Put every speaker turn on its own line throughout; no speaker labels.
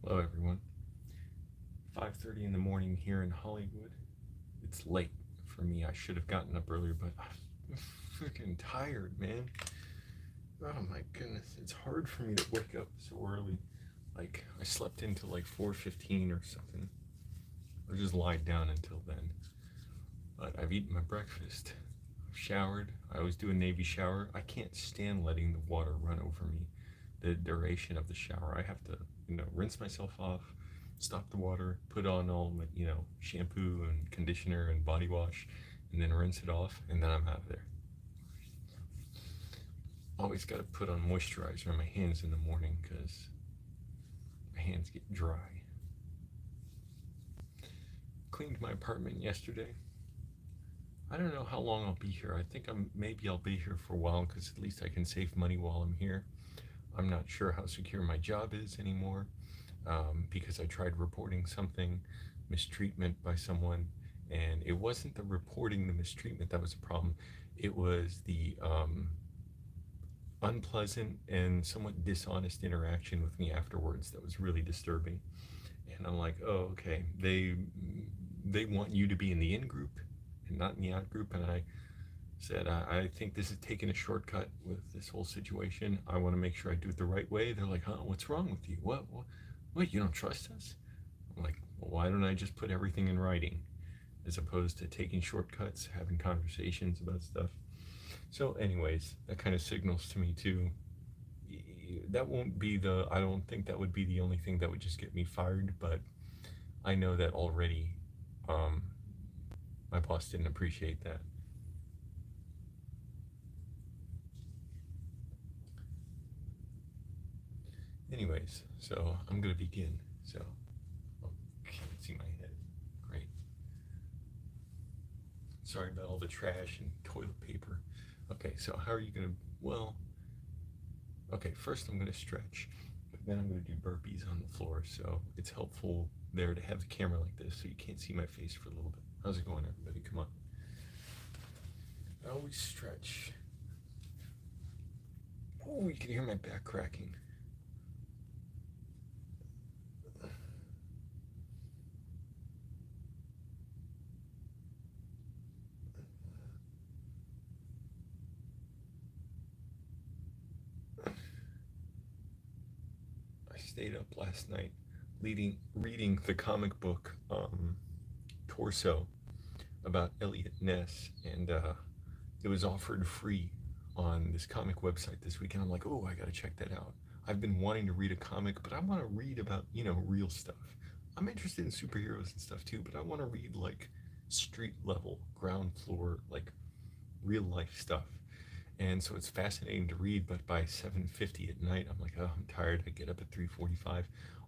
Hello everyone. 5:30 in the morning here in Hollywood. It's late for me. I should have gotten up earlier, but I'm freaking tired, man. Oh my goodness. It's hard for me to wake up so early. Like I slept until like 4:15 or something. Or just lied down until then. But I've eaten my breakfast. I've showered. I always do a Navy shower. I can't stand letting the water run over me the duration of the shower. I have to, rinse myself off, stop the water, put on all my, shampoo and conditioner and body wash, and then rinse it off, and then I'm out of there. Always got to put on moisturizer on my hands in the morning because my hands get dry. Cleaned my apartment yesterday. I don't know how long I'll be here. I think maybe I'll be here for a while because at least I can save money while I'm here. I'm not sure how secure my job is anymore because I tried reporting something, mistreatment by someone, and it wasn't the reporting the mistreatment that was a problem. It was the unpleasant and somewhat dishonest interaction with me afterwards that was really disturbing. And I'm like, oh, okay, they want you to be in the in group and not in the out group, and I said, I think this is taking a shortcut with this whole situation. I want to make sure I do it the right way. They're like, huh, what's wrong with you? What, you don't trust us? I'm like, well, why don't I just put everything in writing as opposed to taking shortcuts, having conversations about stuff? So anyways, that kind of signals to me too. That won't be I don't think that would be the only thing that would just get me fired, but I know that already my boss didn't appreciate that. Anyways, so I'm gonna begin. So, oh, can't see my head. Great. Sorry about all the trash and toilet paper. Okay, so how are you gonna? Well, okay. First, I'm gonna stretch, but then I'm gonna do burpees on the floor. So it's helpful there to have the camera like this, so you can't see my face for a little bit. How's it going, everybody? Come on. I always stretch. Oh, you can hear my back cracking. I stayed up last night reading the comic book Torso about Elliot Ness, and it was offered free on this comic website this weekend. I'm like, oh, I gotta check that out. I've been wanting to read a comic, but I want to read about real stuff. I'm interested in superheroes and stuff too, but I want to read like street level, ground floor, like real life stuff. And so it's fascinating to read, but by 7:50 at night, I'm like, oh, I'm tired. I get up at 3:45.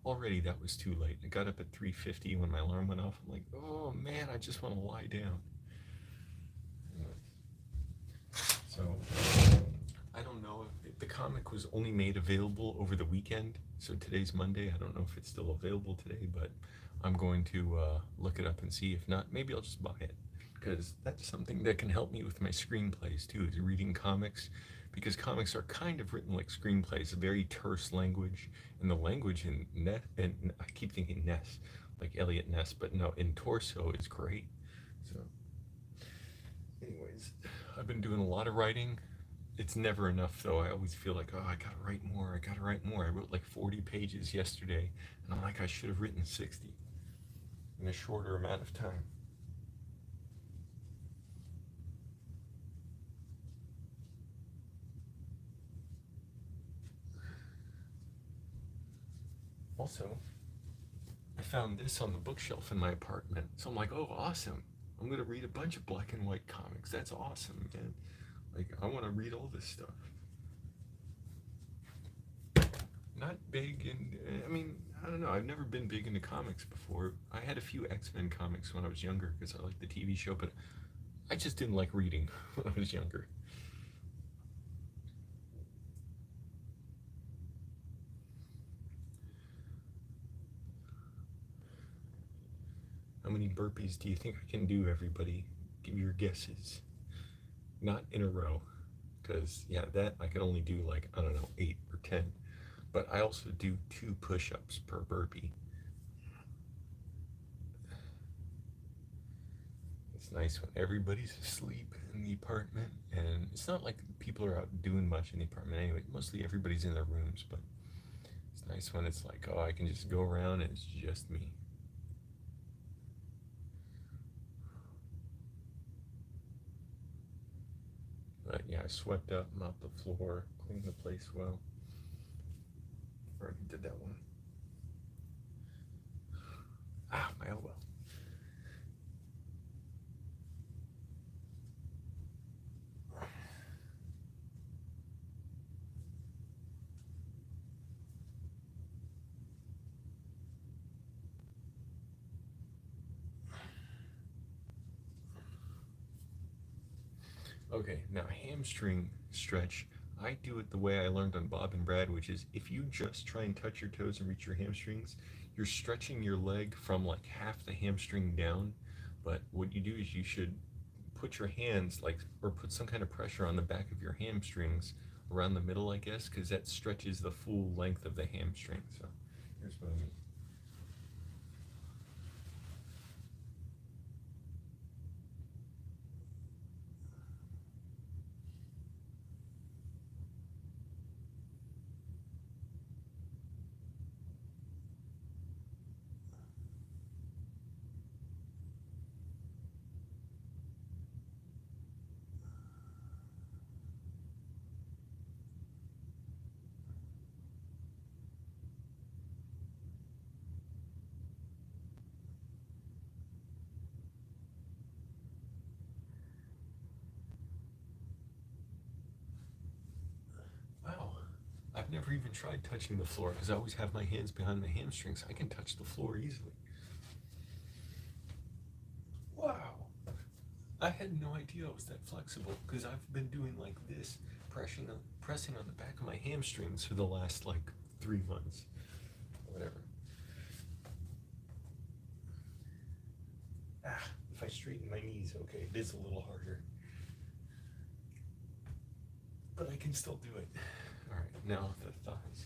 Already that was too late. I got up at 3:50 when my alarm went off. I'm like, oh man, I just want to lie down. So I don't know if the comic was only made available over the weekend. So today's Monday. I don't know if it's still available today, but I'm going to look it up and see. If not, maybe I'll just buy it, because that's something that can help me with my screenplays too, is reading comics, because comics are kind of written like screenplays, a very terse language, and the language in and I keep thinking Ness, like Elliot Ness, but no, in Torso is great. So anyways, I've been doing a lot of writing. It's never enough though. I always feel like, oh, I gotta write more, I gotta write more. I wrote like 40 pages yesterday, and I'm like, I should have written 60 in a shorter amount of time. Also, I found this on the bookshelf in my apartment. So I'm like, oh, awesome. I'm going to read a bunch of black and white comics. That's awesome, man. Like, I want to read all this stuff. Not big, and I mean, I don't know. I've never been big into comics before. I had a few X-Men comics when I was younger because I liked the TV show, but I just didn't like reading when I was younger. How many burpees do you think I can do, everybody? Give your guesses. Not in a row, because, yeah, that I can only do like, I don't know, 8 or 10. but I also do 2 push-ups per burpee. It's nice when everybody's asleep in the apartment, and it's not like people are out doing much in the apartment anyway. Mostly everybody's in their rooms, but it's nice when it's like, oh, I can just go around and it's just me. But yeah, I swept up, mopped the floor, cleaned the place well. Already did that one. Ah, my elbow. Okay, now hamstring stretch. I do it the way I learned on Bob and Brad, which is if you just try and touch your toes and reach your hamstrings, you're stretching your leg from like half the hamstring down. But what you do is you should put your hands like, or put some kind of pressure on the back of your hamstrings around the middle, I guess, because that stretches the full length of the hamstring. So here's what I mean. Wow. I've never even tried touching the floor because I always have my hands behind my hamstrings. I can touch the floor easily. Wow. I had no idea I was that flexible because I've been doing like this, pressing on the back of my hamstrings for the last like 3 months. Whatever. Ah, if I straighten my knees, okay, it is a little harder. But I can still do it. Alright, now the thighs.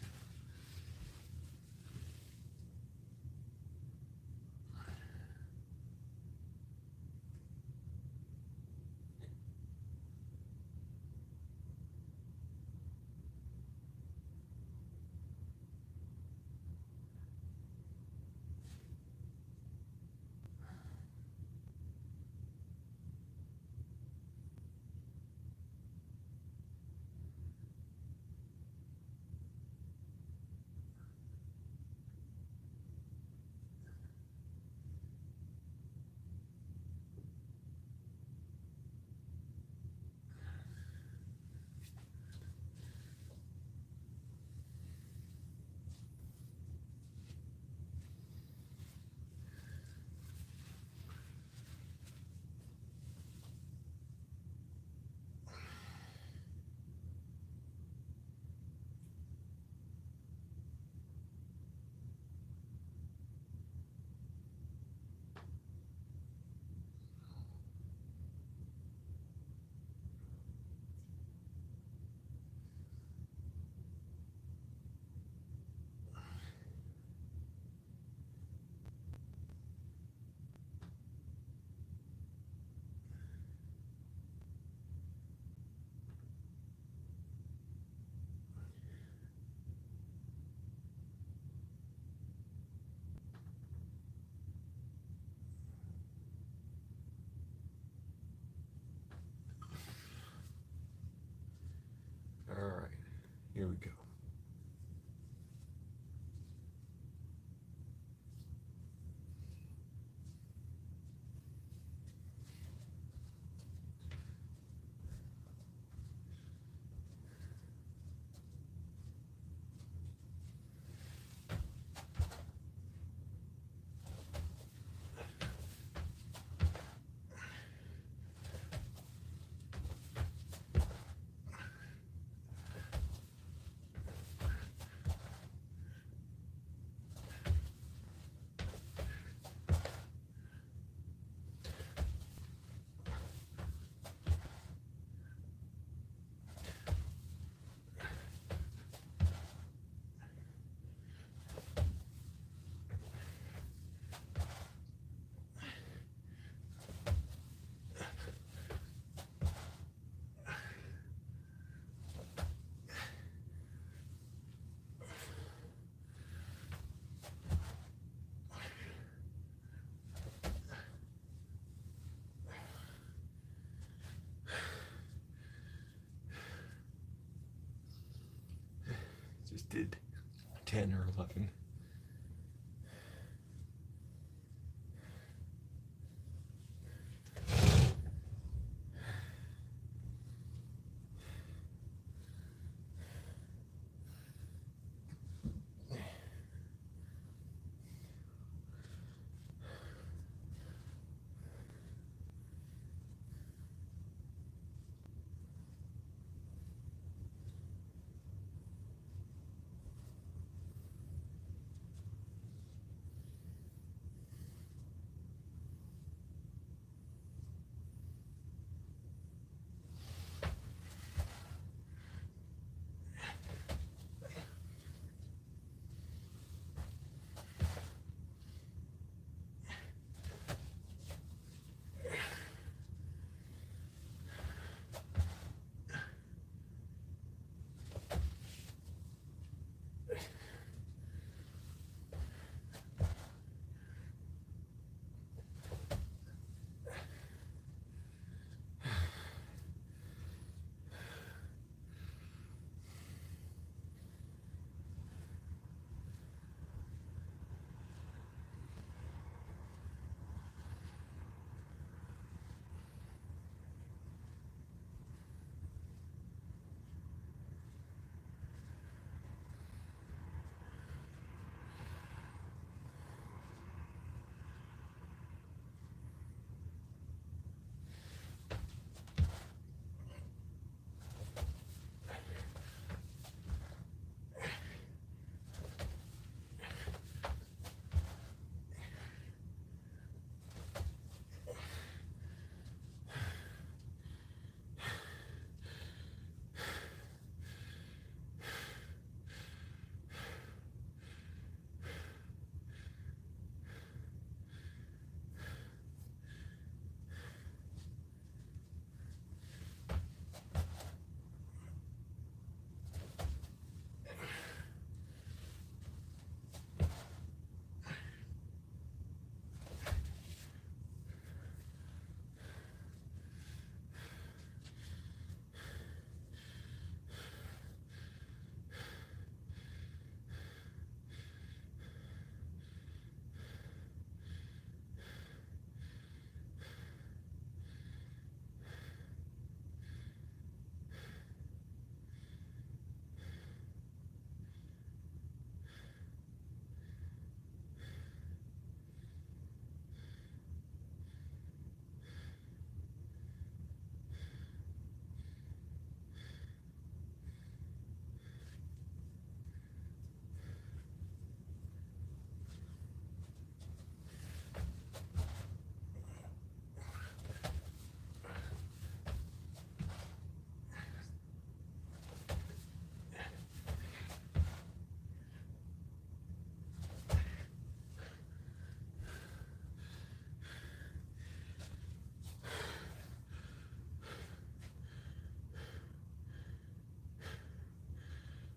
Alright, here we go. Just did 10 or 11.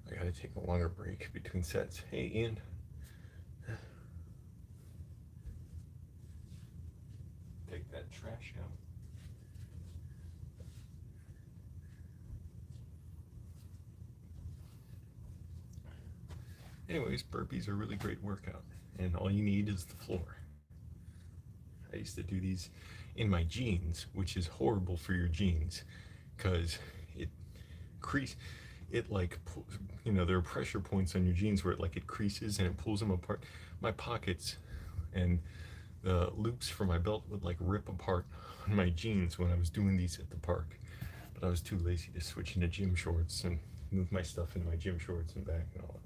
I gotta take a longer break between sets. Hey, Ian. Take that trash out. Anyways, burpees are a really great workout, and all you need is the floor. I used to do these in my jeans, which is horrible for your jeans, because it like, you know, there are pressure points on your jeans where it creases and it pulls them apart. My pockets and the loops for my belt would like rip apart on my jeans when I was doing these at the park, but I was too lazy to switch into gym shorts and move my stuff into my gym shorts and back and all that.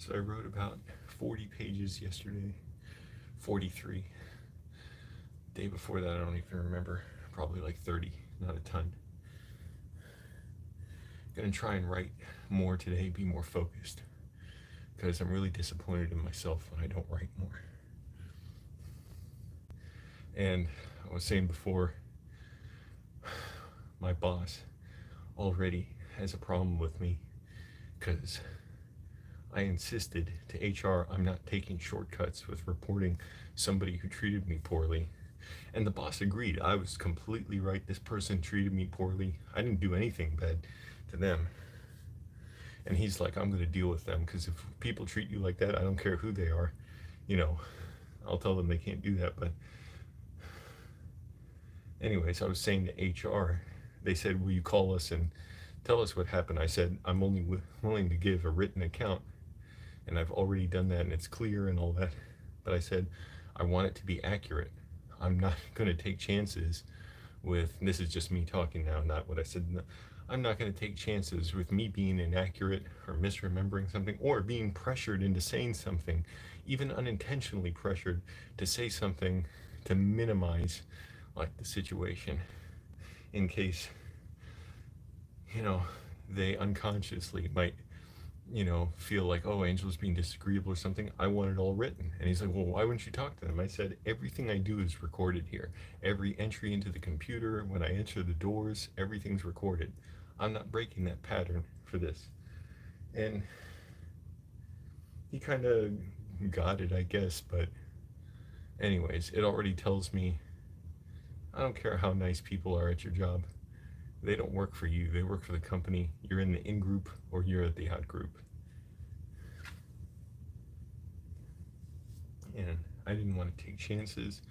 So I wrote about 40 pages yesterday, 43. Day before that, I don't even remember, probably like 30, not a ton. Gonna try and write more today, be more focused, because I'm really disappointed in myself when I don't write more. And I was saying before, my boss already has a problem with me because I insisted to HR I'm not taking shortcuts with reporting somebody who treated me poorly. And the boss agreed. I was completely right. This person treated me poorly. I didn't do anything bad to them. And he's like, I'm going to deal with them because if people treat you like that, I don't care who they are, you know, I'll tell them they can't do that. But anyways, I was saying to HR, they said, will you call us and tell us what happened? I said, I'm only willing to give a written account, and I've already done that, and it's clear and all that. But I said, I want it to be accurate. I'm not going to take chances with, this is just me talking now, not what I said. I'm not going to take chances with me being inaccurate or misremembering something or being pressured into saying something, even unintentionally pressured to say something to minimize like the situation in case, you know, they unconsciously might, you know, feel like, oh, Angelo's being disagreeable or something. I want it all written. And he's like, well, why wouldn't you talk to them? I said, everything I do is recorded here. Every entry into the computer, when I enter the doors, everything's recorded. I'm not breaking that pattern for this. And he kind of got it, I guess. But anyways, it already tells me, I don't care how nice people are at your job. They don't work for you. They work for the company. You're in the in-group or you're at the out-group. And I didn't want to take chances,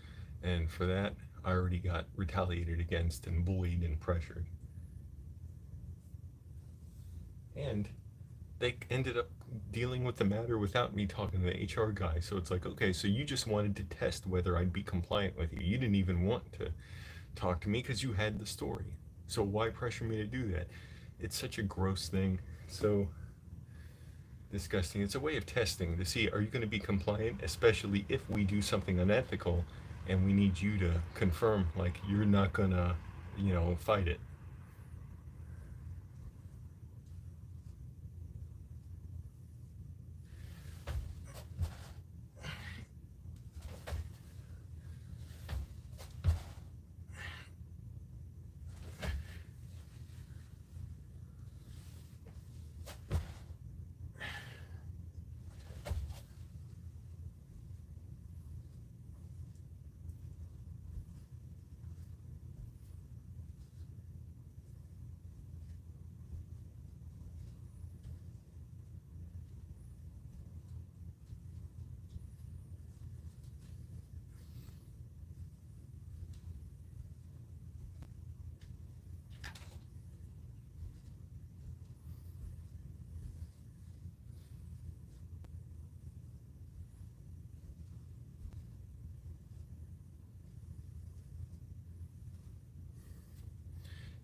and for that I already got retaliated against and bullied and pressured. And they ended up dealing with the matter without me talking to the HR guy. So it's like, okay, so you just wanted to test whether I'd be compliant with you. You didn't even want to talk to me because you had the story. So why pressure me to do that? It's such a gross thing. So disgusting. It's a way of testing to see, are you going to be compliant, especially if we do something unethical and we need you to confirm like you're not going to, you know, fight it.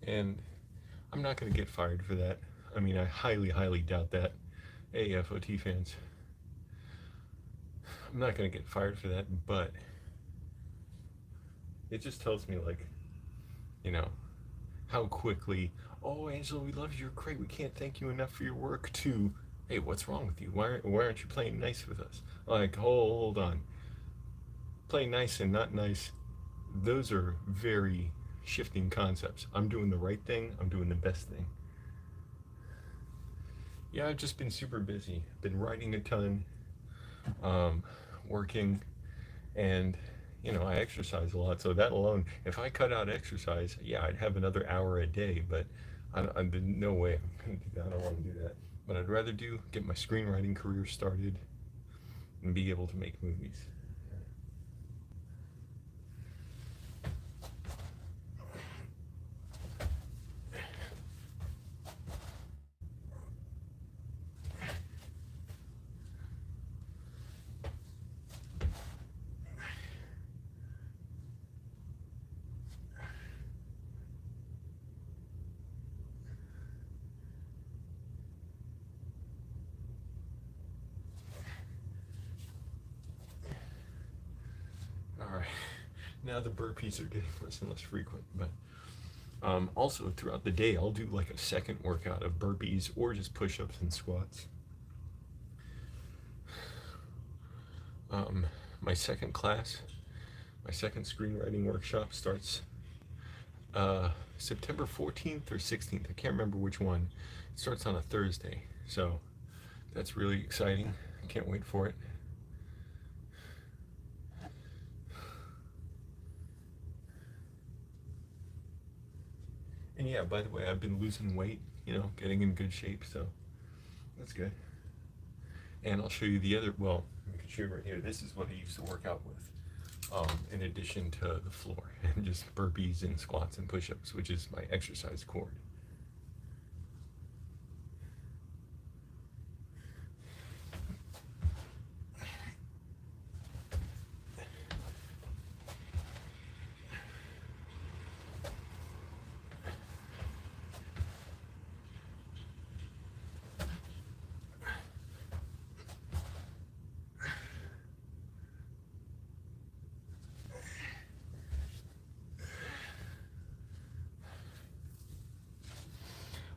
And I'm not going to get fired for that. I mean, I highly, highly doubt that. AFOT fans, I'm not going to get fired for that, but it just tells me, like, you know, how quickly, oh, Angelo, we love you, you're great, we can't thank you enough for your work, to, hey, what's wrong with you? Why aren't you playing nice with us? Like, hold on. Playing nice and not nice, those are very shifting concepts. I'm doing the right thing, I'm doing the best thing. Yeah, I've just been super busy. Been writing a ton, working, and you know, I exercise a lot. So that alone, if I cut out exercise, yeah, I'd have another hour a day. But I'm no way I'm gonna do that. I don't want to do that. But I'd rather get my screenwriting career started and be able to make movies. Now the burpees are getting less and less frequent, but also throughout the day, I'll do like a second workout of burpees or just push-ups and squats. My second class, my second screenwriting workshop starts September 14th or 16th. I can't remember which one. It starts on a Thursday, so that's really exciting. I can't wait for it. And yeah, by the way, I've been losing weight, getting in good shape, so that's good. And I'll show you the other, well, I can show you right here. This is what I used to work out with, in addition to the floor, and just burpees and squats and push-ups, which is my exercise cord.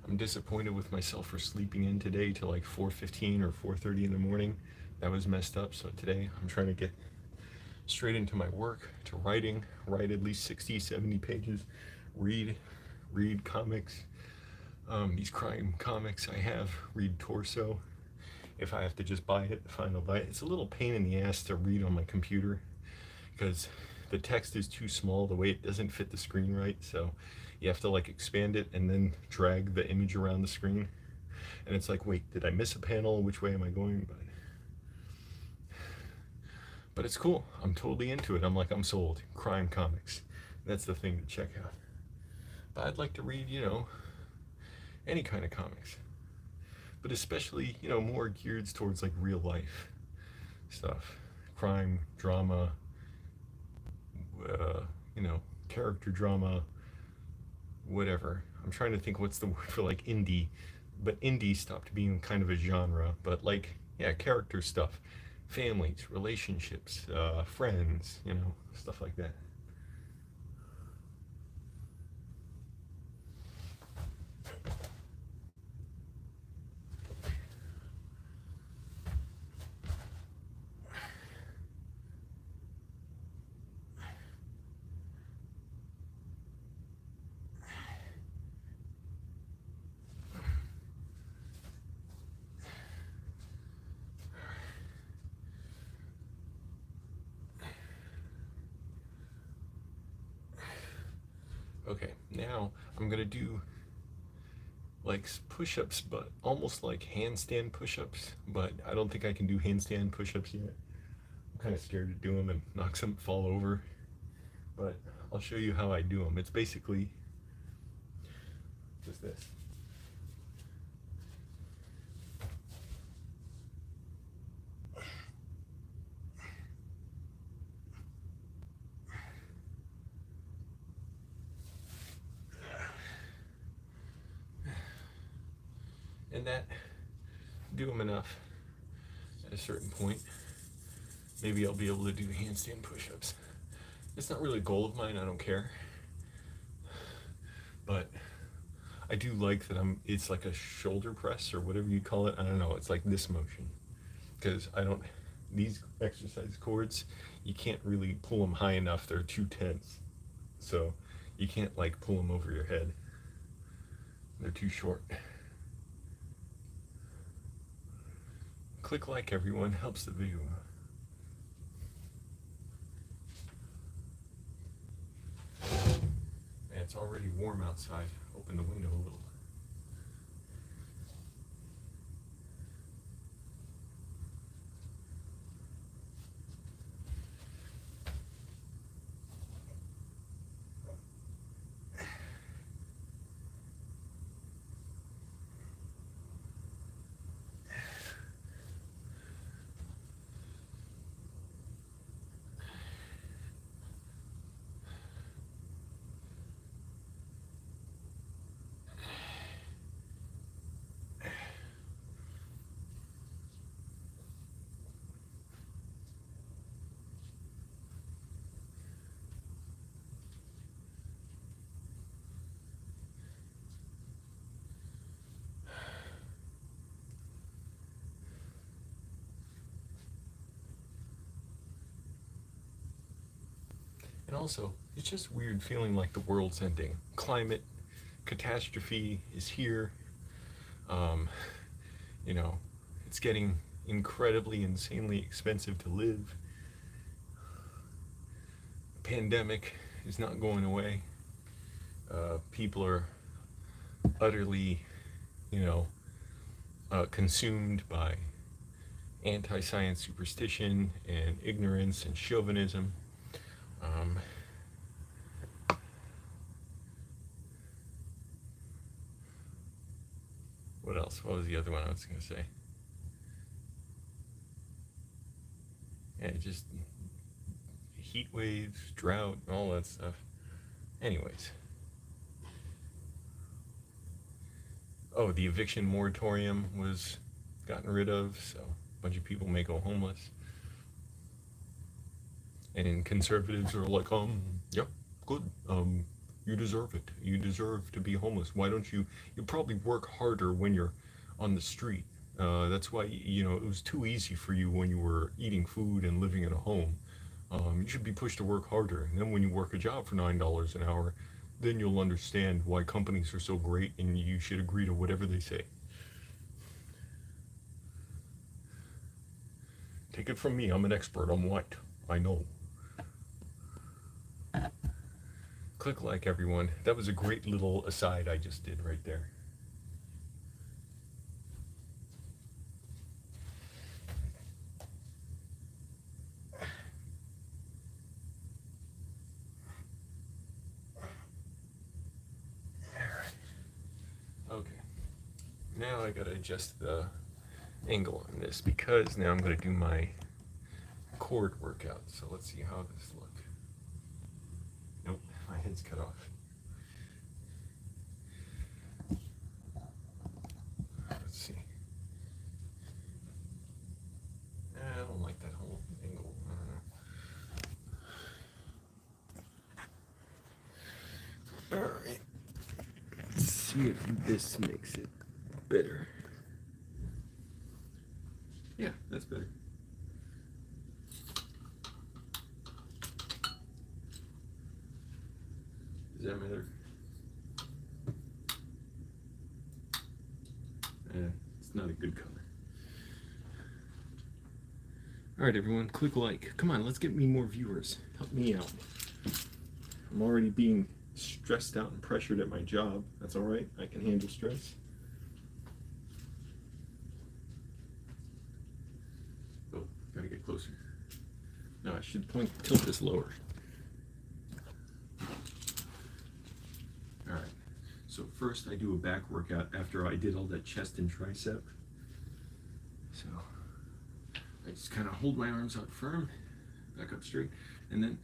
I'm disappointed with myself for sleeping in today till like 4:15 or 4:30 in the morning. That was messed up. So today I'm trying to get straight into my work, to writing, write at least 60, 70 pages, read comics, these crime comics I have, read Torso. If I have to just buy it, fine, I'll buy it. It's a little pain in the ass to read on my computer because the text is too small, the way it doesn't fit the screen right, so you have to like expand it and then drag the image around the screen. And it's like, wait, did I miss a panel? Which way am I going? But it's cool. I'm totally into it. I'm sold. Crime comics. That's the thing to check out. But I'd like to read, any kind of comics. But especially, more geared towards like real life stuff. Crime, drama, character drama, whatever. I'm trying to think what's the word for like indie, but indie stopped being kind of a genre, but like, yeah, character stuff, families, relationships, friends, stuff like that. Okay, now I'm gonna do like push-ups, but almost like handstand push-ups, but I don't think I can do handstand push-ups yet. I'm kind of scared to do them and knock some fall over, but I'll show you how I do them. It's basically just this. And that, do them enough at a certain point, maybe I'll be able to do handstand push-ups. It's not really a goal of mine, I don't care, but I do like that it's like a shoulder press or whatever you call it. I don't know, it's like this motion, because these exercise cords, you can't really pull them high enough, they're too tense, so you can't like pull them over your head, they're too short. Click like, everyone, helps the video. And it's already warm outside. Open the window a little. And also, it's just weird feeling like the world's ending. Climate catastrophe is here. Um, you know, it's getting incredibly, insanely expensive to live. Pandemic is not going away. People are utterly, you know, consumed by anti-science superstition and ignorance and chauvinism. Um, what else? What was the other one I was going to say? Yeah, just heat waves, drought, all that stuff. Anyways. Oh, the eviction moratorium was gotten rid of, so a bunch of people may go homeless. And conservatives are like, yeah, good. You deserve it. You deserve to be homeless. Why don't you probably work harder when you're on the street. That's why, it was too easy for you when you were eating food and living in a home. You should be pushed to work harder. And then when you work a job for $9 an hour, then you'll understand why companies are so great and you should agree to whatever they say. Take it from me, I'm an expert, I'm white. I know. Click like, everyone. That was a great little aside I just did right there. Okay. Now I gotta adjust the angle on this because now I'm gonna do my cord workout. So let's see how this looks. Nope, my head's cut off. Let's see. I don't like that whole angle. Alright. Let's see if this makes it better. Yeah, that's better. Does that matter? It's not a good color. Alright everyone, click like. Come on, let's get me more viewers. Help me out. I'm already being stressed out and pressured at my job. That's alright, I can handle stress. Oh, gotta get closer. No, I should tilt this lower. Alright, so first I do a back workout after I did all that chest and tricep. So I just kind of hold my arms out firm, back up straight, and then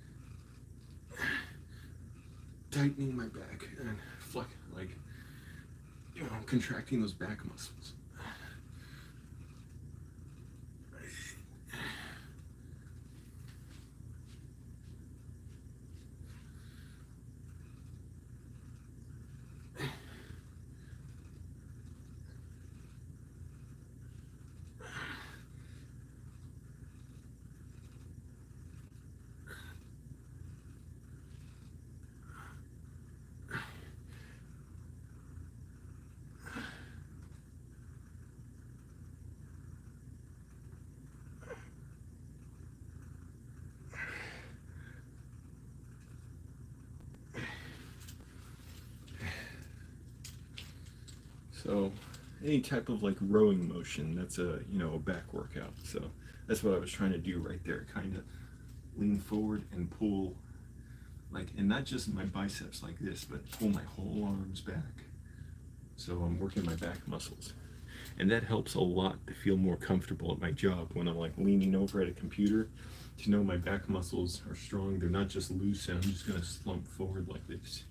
tightening my back and contracting those back muscles. So any type of rowing motion, that's a back workout. So that's what I was trying to do right there, kind of lean forward and pull, and not just my biceps like this, but pull my whole arms back. So I'm working my back muscles. And that helps a lot to feel more comfortable at my job when I'm leaning over at a computer, to know my back muscles are strong. They're not just loose and I'm just gonna slump forward like this.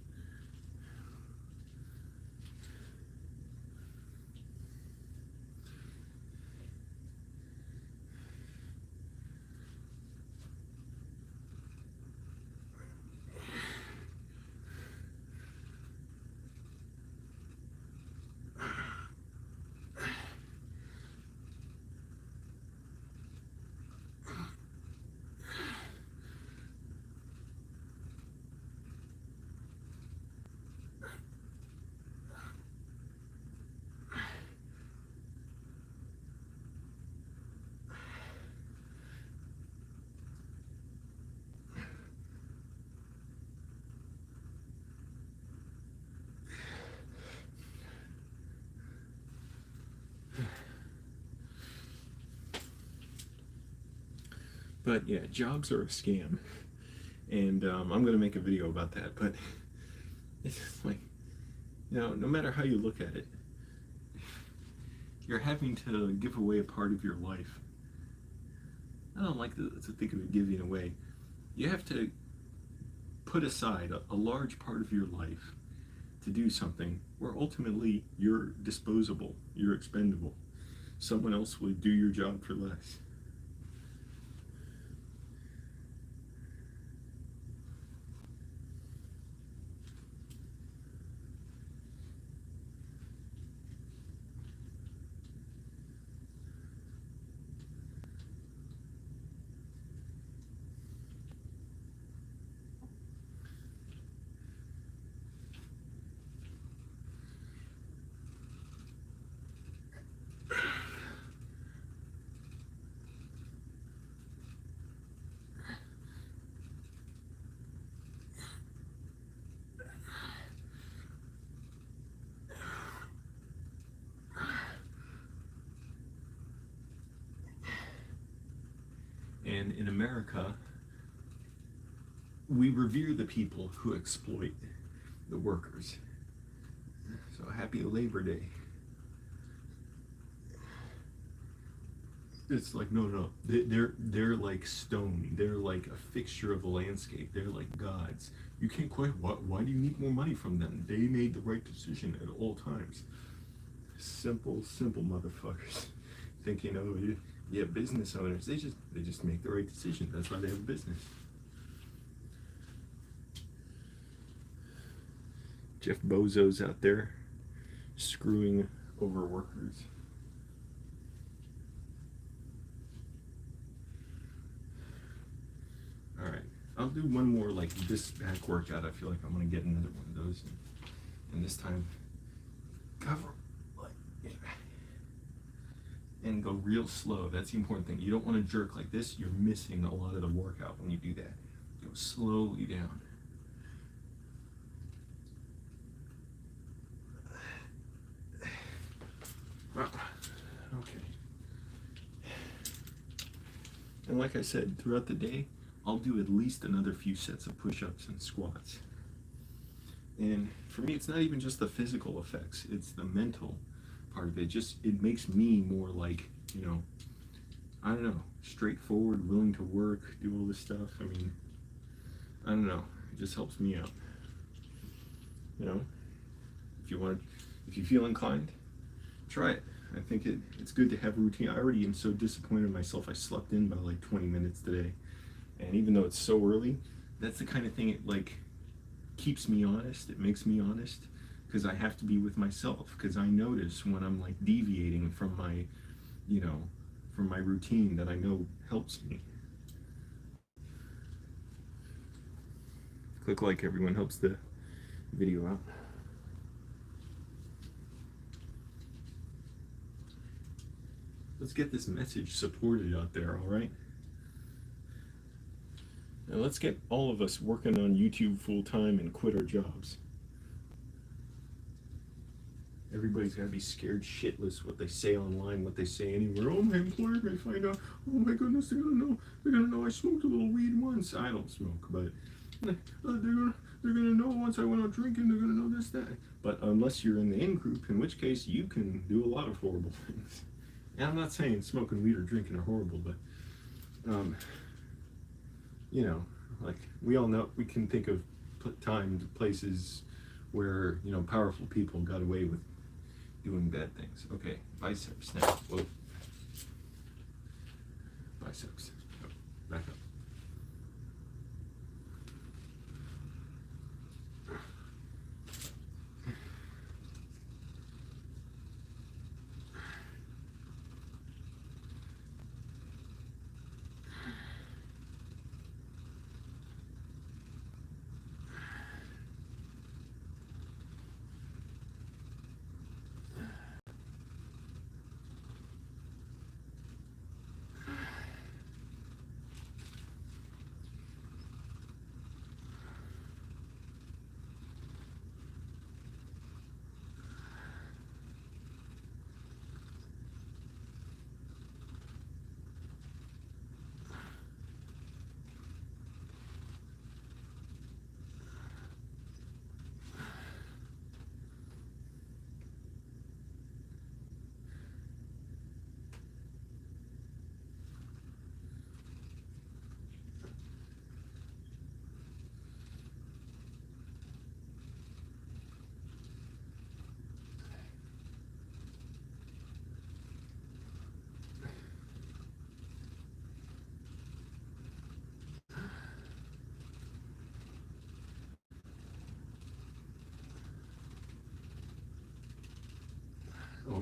But yeah, jobs are a scam, and I'm going to make a video about that. But it's like, no matter how you look at it, you're having to give away a part of your life. I don't like to think of it giving away. You have to put aside a large part of your life to do something where ultimately you're disposable, you're expendable. Someone else would do your job for less. And in America, we revere the people who exploit the workers. So happy Labor Day. It's like, no. They're like stone. They're like a fixture of the landscape. They're like gods. You can't quite, why do you need more money from them? They made the right decision at all times. Simple motherfuckers. Thinking, oh, yeah, business owners, they just make the right decision. That's why they have a business. Jeff Bezos out there screwing over workers. All right, I'll do one more like this back workout. I feel like I'm gonna get another one of those, and this time cover like, yeah, and go real slow. That's the important thing. You don't want to jerk like this. You're missing a lot of the workout when you do that. Go slowly down. Okay. And like I said, throughout the day, I'll do at least another few sets of push-ups and squats. And for me, it's not even just the physical effects, it's the mental part of it. It makes me more like, I don't know, straightforward, willing to work, do all this stuff. I mean, I don't know, it just helps me out. If you feel inclined, try it. I think it's good to have a routine. I already am so disappointed in myself. I slept in by like 20 minutes today. And even though it's so early, that's the kind of thing it like keeps me honest. It makes me honest because I have to be with myself, because I notice when I'm like deviating from my, from my routine that I know helps me. Click like, everyone, helps the video out. Let's get this message supported out there, all right? Now let's get all of us working on YouTube full time and quit our jobs. Everybody's got to be scared shitless what they say online, what they say anywhere. Oh, my employer may find out. Oh my goodness, they're gonna know I smoked a little weed once. I don't smoke, but they're gonna know once I went out drinking. They're gonna know this, that. But unless you're in the in group, in which case you can do a lot of horrible things. And I'm not saying smoking weed or drinking are horrible, but like we all know, we can think of times, places where powerful people got away with doing bad things. Okay, biceps now. Whoa. Biceps. Oh, back up.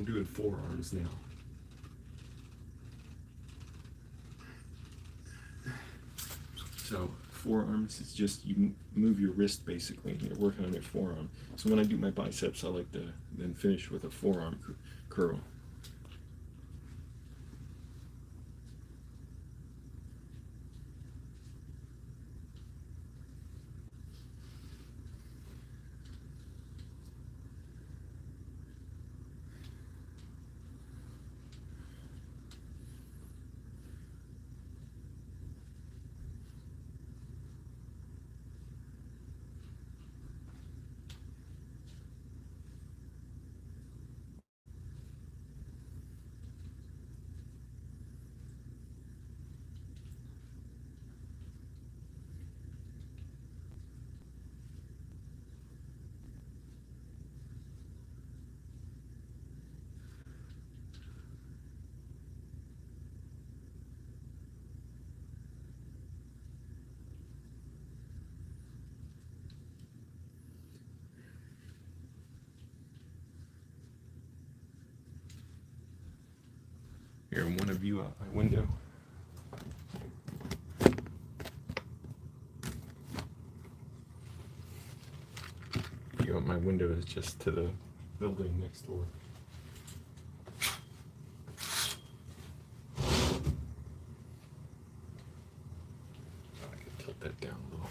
I'm doing forearms now. So forearms is just, you move your wrist basically, and you're working on your forearm. So when I do my biceps, I like to then finish with a forearm curl. Here, one of you out my window. View out my window is just to the building next door. I can tilt that down a little.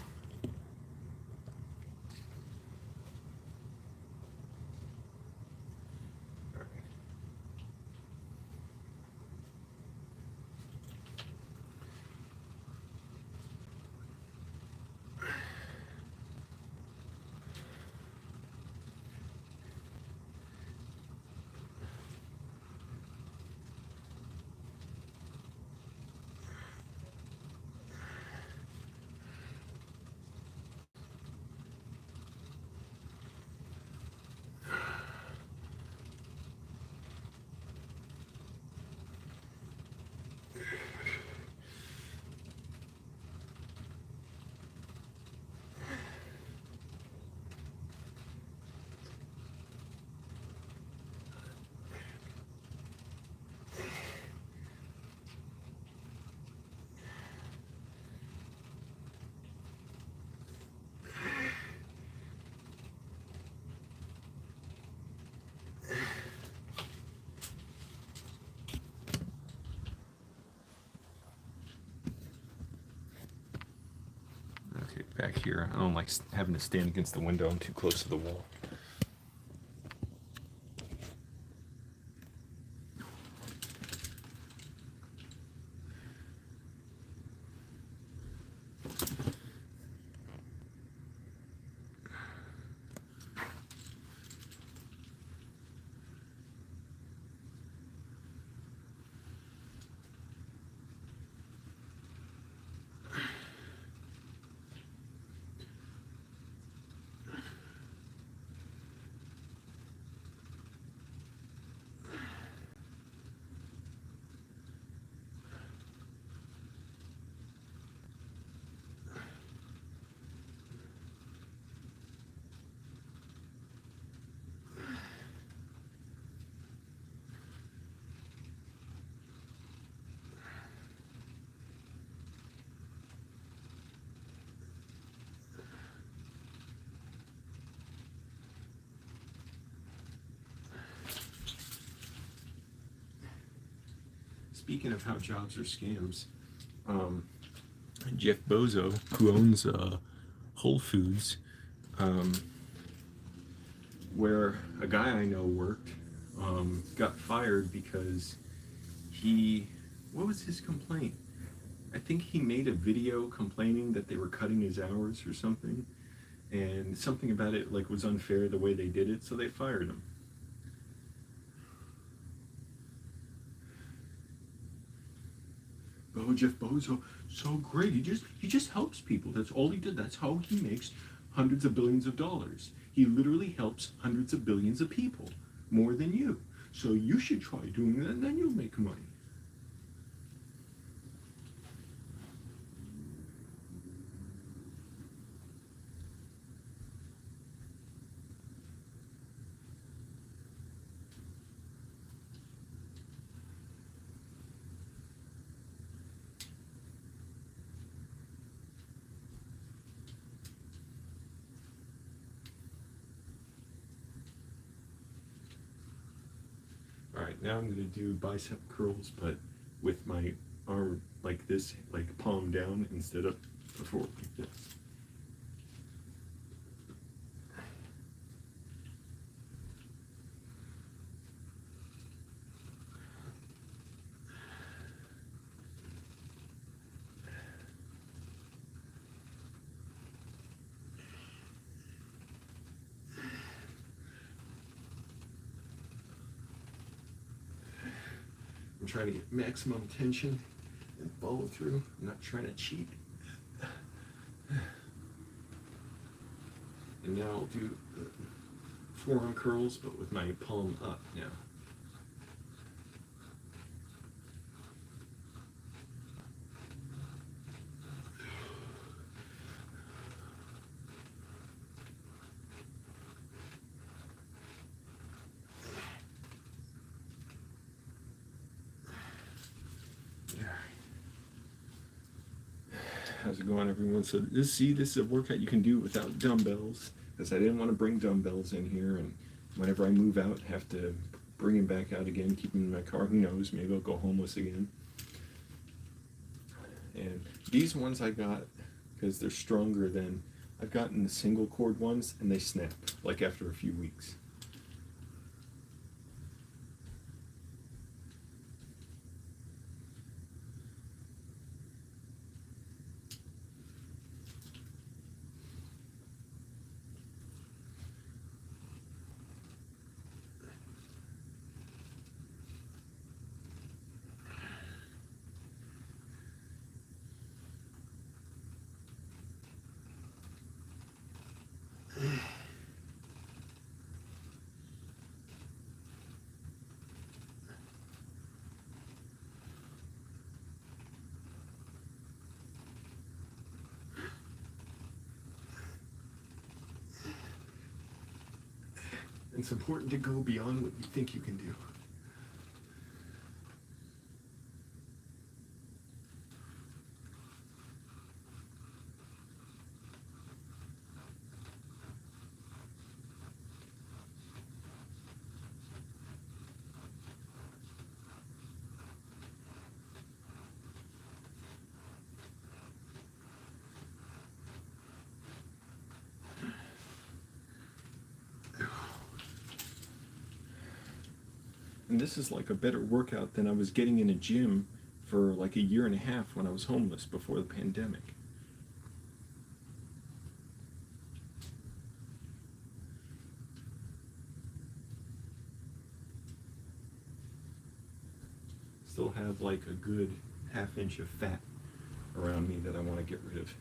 Okay, back here, I don't like having to stand against the window. I'm too close to the wall. Speaking of how jobs are scams, Jeff Bezos, who owns Whole Foods, where a guy I know worked, got fired because what was his complaint? I think he made a video complaining that they were cutting his hours or something, and something about it like was unfair the way they did it, so they fired him. Oh, Jeff Bezos, so great. He just helps people. That's all he did. That's how he makes hundreds of billions of dollars. He literally helps hundreds of billions of people, more than you. So you should try doing that, and then you'll make money. Now I'm gonna do bicep curls, but with my arm like this, like palm down instead of before like this. I'm trying to get maximum tension and follow through. I'm not trying to cheat. And now I'll do forearm curls, but with my palm up now. How's it going, everyone? So this is a workout you can do without dumbbells, because I didn't want to bring dumbbells in here, and whenever I move out, have to bring them back out again, keep them in my car. Who knows? Maybe I'll go homeless again. And these ones I got because they're stronger than I've gotten the single cord ones, and they snap like after a few weeks. It's important to go beyond what you think you can do. And this is like a better workout than I was getting in a gym for like a year and a half when I was homeless before the pandemic. Still have like a good half-inch of fat around me that I want to get rid of.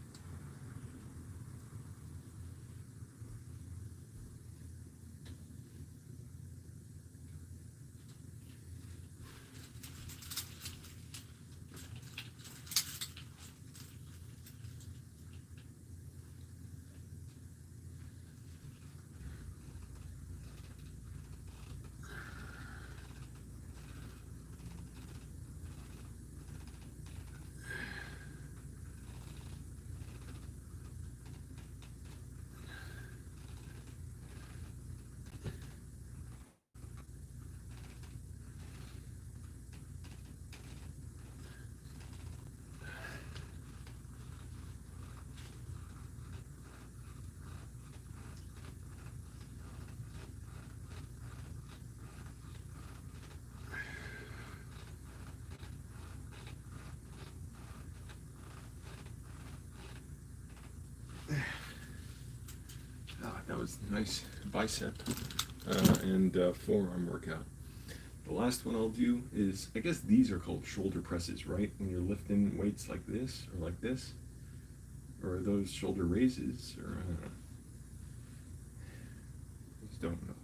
That was a nice bicep and forearm workout. The last one I'll do is, I guess these are called shoulder presses, right? When you're lifting weights like this, or like this, or those shoulder raises, or I don't know. I just don't know.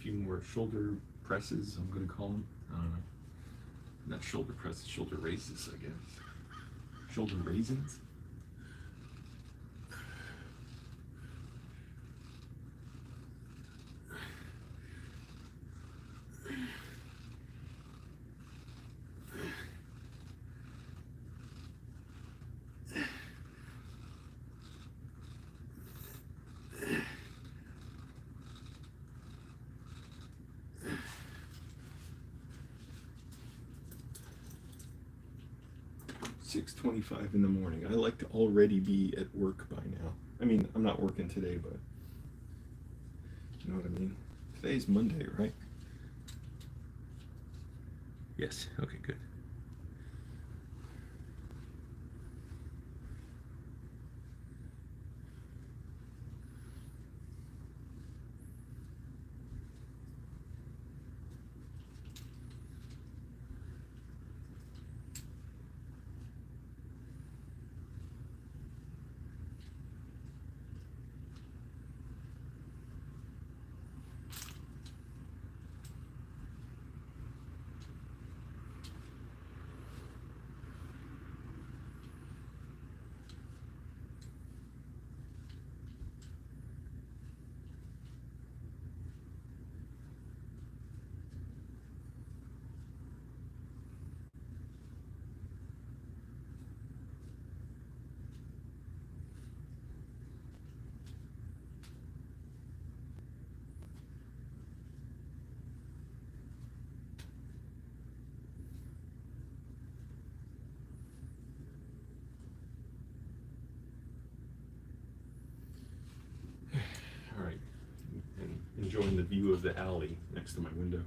few more shoulder presses, I'm going to call them. I don't know. Not shoulder presses, shoulder raises, I guess. Shoulder raisins. "6:25 in the morning. I like to already be at work by now. I mean, I'm not working today, but you know what I mean? Today's Monday, right? Yes. Okay, good. All right. And enjoying the view of the alley next to my window.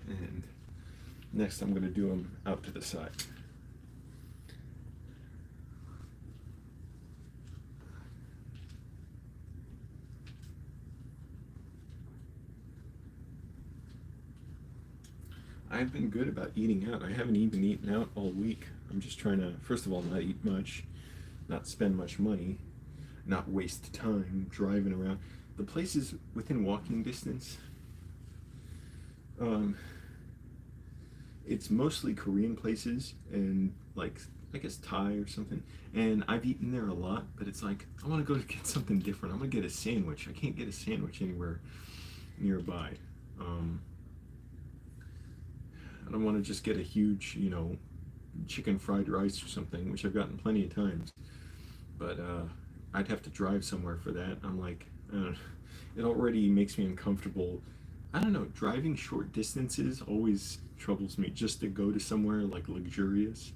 And next I'm going to do them out to the side. I've been good about eating out. I haven't even eaten out all week. I'm just trying to, first of all, not eat much, not spend much money, not waste time driving around. The places within walking distance, it's mostly Korean places and like, I guess Thai or something. And I've eaten there a lot, but it's like, I want to go get something different. I'm going to get a sandwich. I can't get a sandwich anywhere nearby. I don't want to just get a huge, chicken fried rice or something, which I've gotten plenty of times. But I'd have to drive somewhere for that. I'm like, it already makes me uncomfortable. I don't know, driving short distances always troubles me just to go to somewhere like luxurious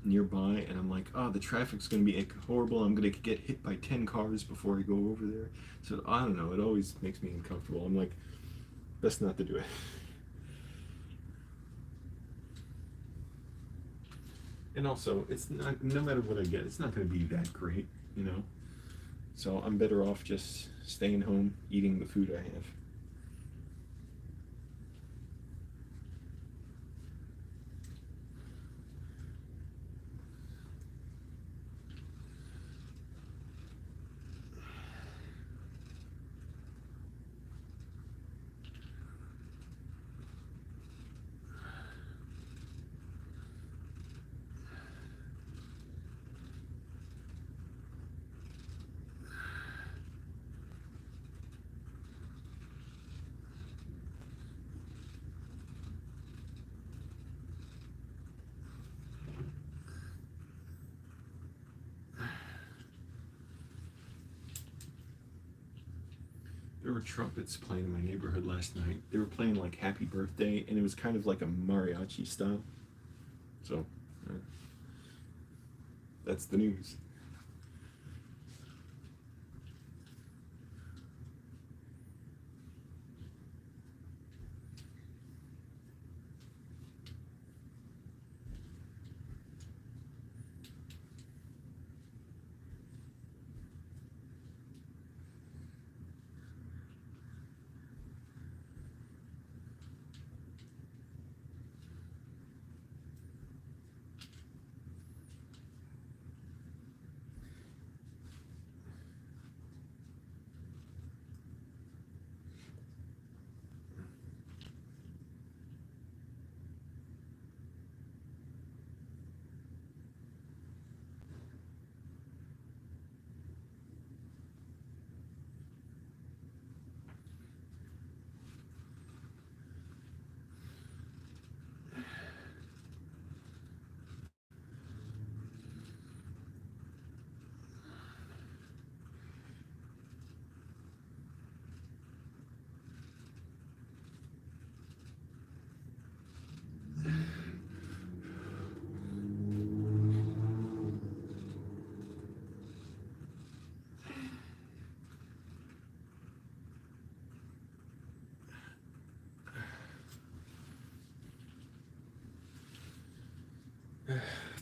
nearby, and I'm like, oh, the traffic's going to be horrible. I'm going to get hit by 10 cars before I go over there. So I don't know, it always makes me uncomfortable. I'm like, best not to do it. And also, it's not, no matter what I get, it's not going to be that great, So I'm better off just staying home, eating the food I have. There were trumpets playing in my neighborhood last night. They were playing like Happy Birthday, and it was kind of like a mariachi style. So, that's the news.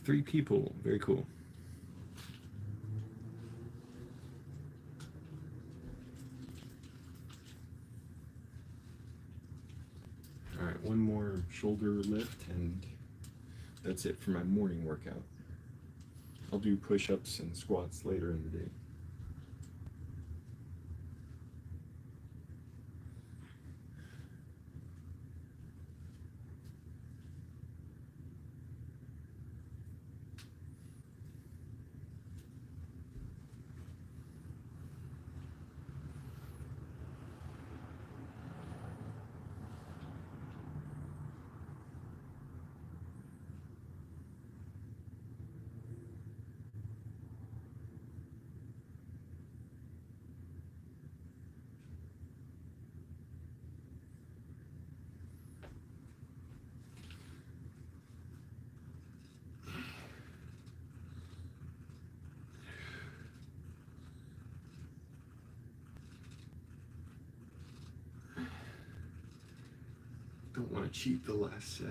Three people, very cool. All right, one more shoulder lift, and that's it for my morning workout. I'll do push-ups and squats later in the day. Don't want to cheat the last set.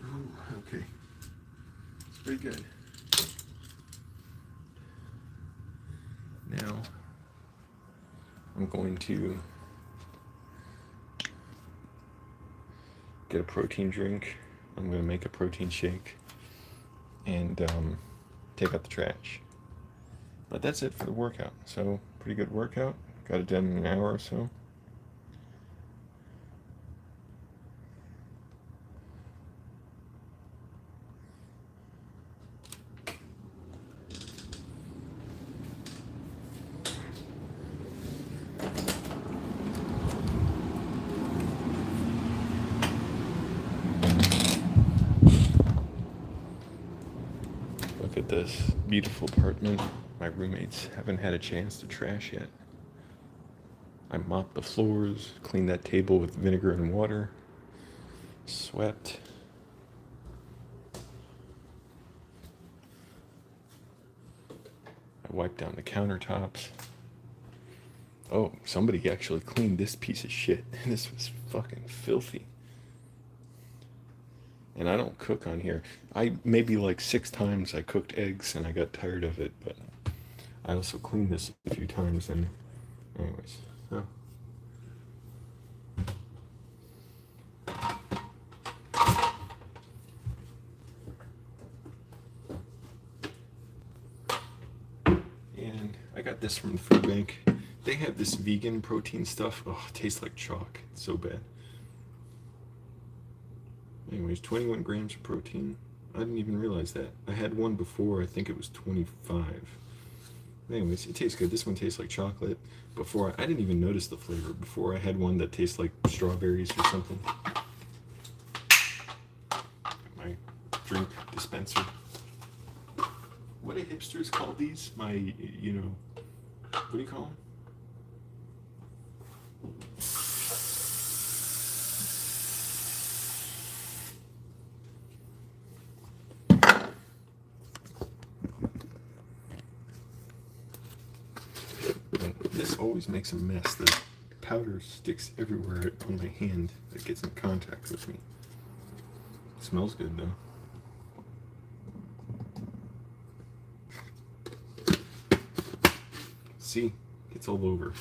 Oh, okay. It's pretty good. Now, I'm going to get a protein drink. I'm going to make a protein shake and take out the trash. But that's it for the workout. So, pretty good workout. Got it done in an hour or so. Look at this beautiful apartment. My roommates haven't had a chance to trash yet. I mopped the floors, cleaned that table with vinegar and water, swept. I wiped down the countertops. Oh, somebody actually cleaned this piece of shit. This was fucking filthy. And I don't cook on here. Maybe like 6 times I cooked eggs and I got tired of it, but I also cleaned this a few times, and anyways, so. And I got this from the food bank. They have this vegan protein stuff. Oh, it tastes like chalk. It's so bad. Anyways, 21 grams of protein. I didn't even realize that. I had one before, I think it was 25. Anyways, it tastes good. This one tastes like chocolate. Before, I didn't even notice the flavor. Before, I had one that tastes like strawberries or something. My drink dispenser. What do hipsters call these? What do you call them? This always makes a mess. The powder sticks everywhere on my hand that gets in contact with me. It smells good though. See, it's all over.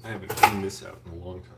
I haven't cleaned this out in a long time.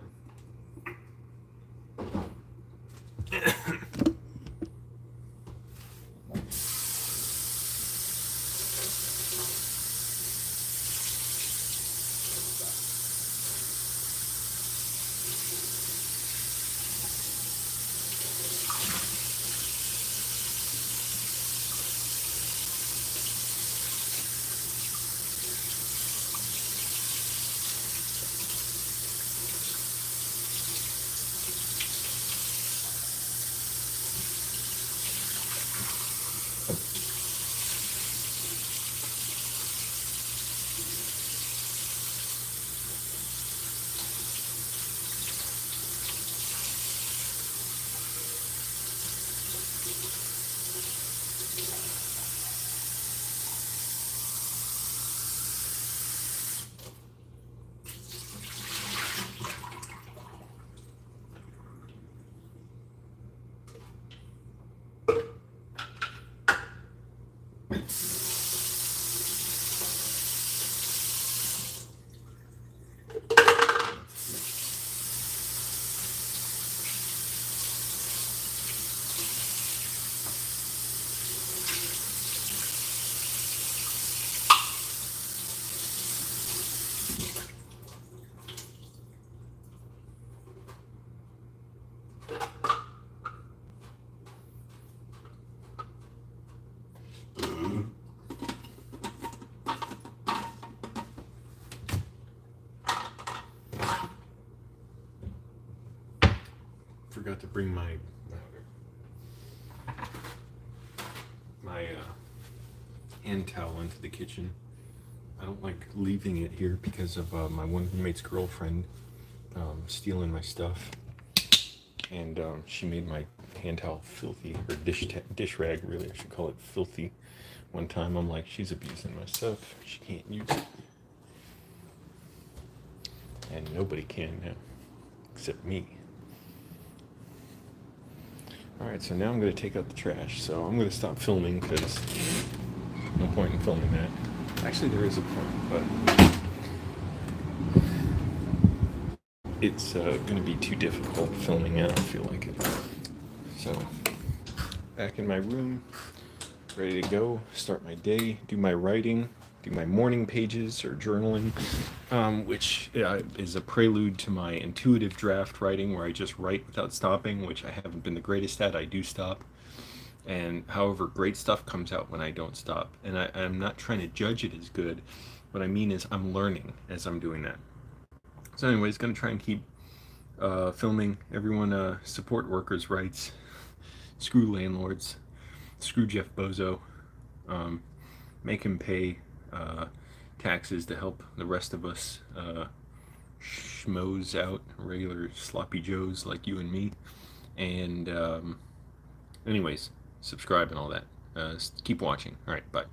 Forgot to bring my hand towel into the kitchen. I don't like leaving it here because of my one roommate's girlfriend stealing my stuff, and she made my hand towel filthy, or dish rag really, I should call it filthy. One time I'm like, she's abusing my stuff, she can't use it, and nobody can now except me. Alright, so now I'm going to take out the trash. So I'm going to stop filming because no point in filming that. Actually, there is a point, but it's going to be too difficult filming. I don't feel like it. So, back in my room, ready to go, start my day, do my writing, do my morning pages or journaling, which is a prelude to my intuitive draft writing where I just write without stopping, which I haven't been the greatest at. I do stop. And however, great stuff comes out when I don't stop. And I'm not trying to judge it as good. What I mean is I'm learning as I'm doing that. So anyways, going to try and keep filming. Everyone support workers' rights. Screw landlords. Screw Jeff Bozo. Make him pay taxes to help the rest of us schmoes out, regular sloppy joes like you and me. And anyways, subscribe and all that. Keep watching. All right, bye.